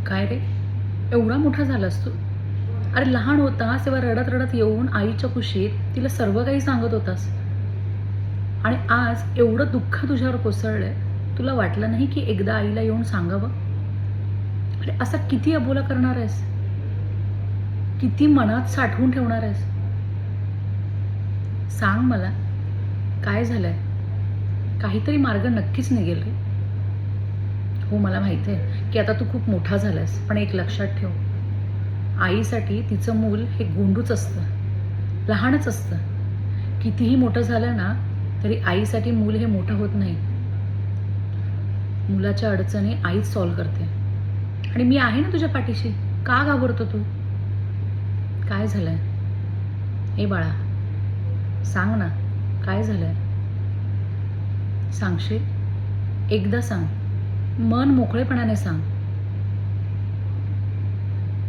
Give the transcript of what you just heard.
काय रे, एवढा मोठा झालास तू? अरे लहान होतास तेव्हा रडत रडत येऊन आईच्या कुशीत तिला सर्व काही सांगत होतास. आणि आज एवढं दुःख तुझ्यावर कोसळलंय, तुला वाटलं नाही की एकदा आईला येऊन सांगावं? अरे असा किती अबोला करणार आहेस? किती मनात साठवून ठेवणार आहेस? सांग मला, काय झालंय? काहीतरी मार्ग नक्कीच निघेल रे. हो, मला माहिती आहे की आता तू खूप मोठा झालास, पण एक लक्षात ठेव, आईसाठी तिचं मूल हे गोंडूच असतं, लहानच असतं. कितीही मोठं झालं ना तरी आईसाठी मूल हे मोठं होत नाही. मुलाच्या अडचणी आईच सॉल्व्ह करते. आणि मी आहे ना तुझ्या पाठीशी. का घाबरतो तू? काय झालंय? ए बाळा, सांग ना, काय झालंय? सांगशील? एकदा सांग, मन मोकळेपणाने सांग.